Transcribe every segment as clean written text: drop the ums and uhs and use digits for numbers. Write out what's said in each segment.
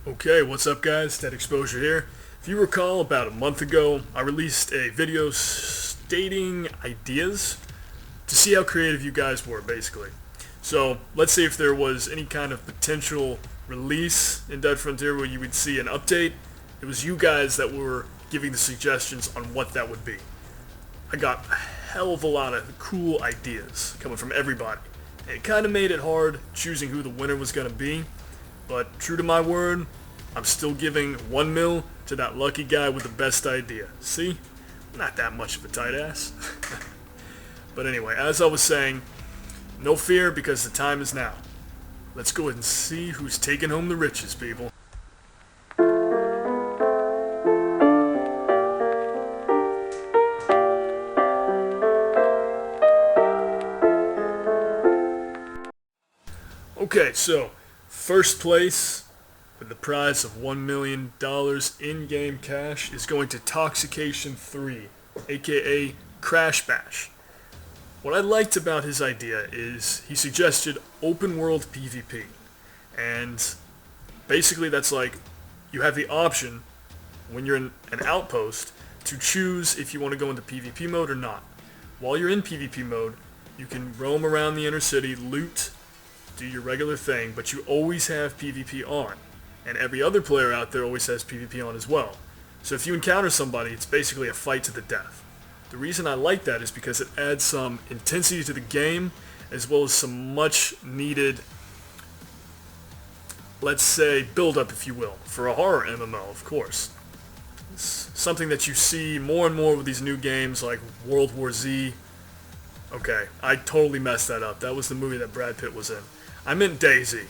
Okay, what's up guys? Dead Exposure here. If you recall, about a month ago, I released a video stating ideas to see how creative you guys were, basically. So, let's say if there was any kind of potential release in Dead Frontier where you would see an update, it was you guys that were giving the suggestions on what that would be. I got a hell of a lot of cool ideas coming from everybody. And it kind of made it hard choosing who the winner was going to be. But true to my word, I'm still giving 1 mil to that lucky guy with the best idea. See? Not that much of a tight ass. But anyway, as I was saying, no fear because the time is now. Let's go ahead and see who's taking home the riches, people. Okay, so first place with the prize of $1 million in-game cash is going to Toxication 3, aka Crash Bash. What I liked about his idea is he suggested open world PvP. And basically that's like you have the option when you're in an outpost to choose if you want to go into PvP mode or not. While you're in PvP mode, you can roam around the inner city, loot, do your regular thing, but you always have PvP on. And every other player out there always has PvP on as well. So if you encounter somebody, it's basically a fight to the death. The reason I like that is because it adds some intensity to the game, as well as some much needed, let's say, build-up, if you will, for a horror MMO, of course. It's something that you see more and more with these new games like World War Z. Okay, I totally messed that up. That was the movie that Brad Pitt was in. I meant DayZ,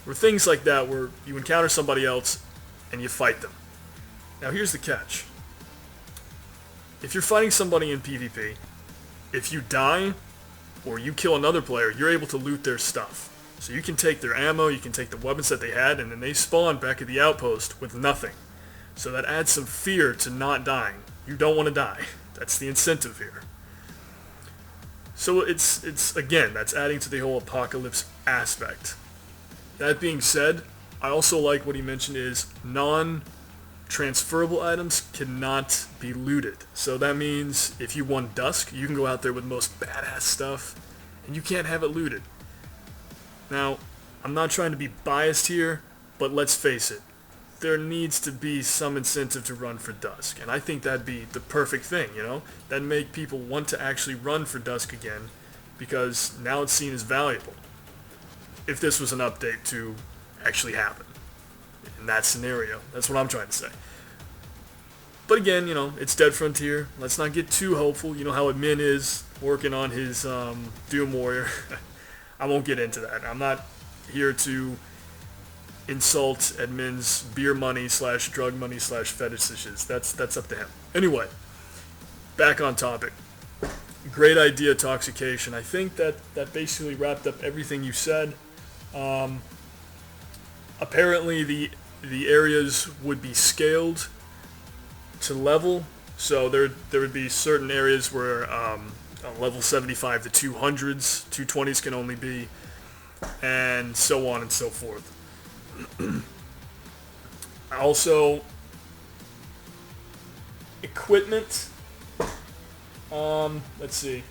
where things like that where you encounter somebody else and you fight them. Now here's the catch. If you're fighting somebody in PvP, if you die or you kill another player, you're able to loot their stuff. So you can take their ammo, you can take the weapons that they had, and then they spawn back at the outpost with nothing. So that adds some fear to not dying. You don't want to die. That's the incentive here. So it's again, that's adding to the whole apocalypse aspect. That being said, I also like what he mentioned is non-transferable items cannot be looted. So that means if you won Dusk, you can go out there with the most badass stuff, and you can't have it looted. Now, I'm not trying to be biased here, but let's face it. There needs to be some incentive to run for Dusk, and I think that'd be the perfect thing, you know? That'd make people want to actually run for Dusk again, because now it's seen as valuable. If this was an update to actually happen in that scenario. That's what I'm trying to say. But again, you know, it's Dead Frontier. Let's not get too hopeful. You know how Admin is working on his Doom Warrior. I won't get into that. I'm not here to insult Admin's beer money / drug money / fetishes. That's up to him. Anyway, back on topic. Great idea, Toxication. I think that basically wrapped up everything you said. Apparently the areas would be scaled to level, so there would be certain areas where level 75 to 200s, 220s can only be, and so on and so forth. Also, equipment. Let's see.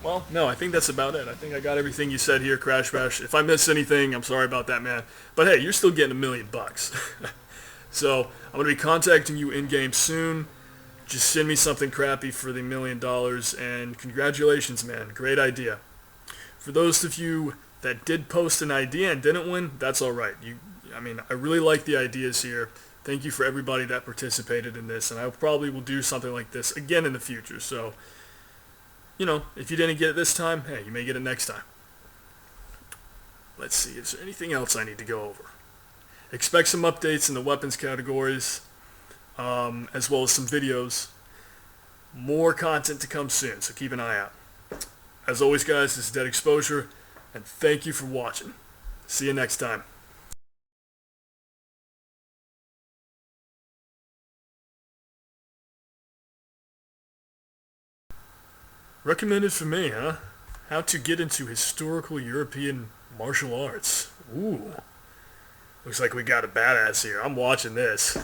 Well, no, I think that's about it. I think I got everything you said here, Crash Bash. If I missed anything, I'm sorry about that, man. But hey, you're still getting $1 million. So, I'm going to be contacting you in-game soon. Just send me something crappy for the $1 million, and congratulations, man. Great idea. For those of you that did post an idea and didn't win, that's alright. I really like the ideas here. Thank you for everybody that participated in this, and I probably will do something like this again in the future. So, you know, if you didn't get it this time, hey, you may get it next time. Let's see, is there anything else I need to go over? Expect some updates in the weapons categories, as well as some videos. More content to come soon, so keep an eye out. As always, guys, this is Dead Exposure, and thank you for watching. See you next time. Recommended for me, huh? How to get into historical European martial arts. Ooh. Looks like we got a badass here. I'm watching this.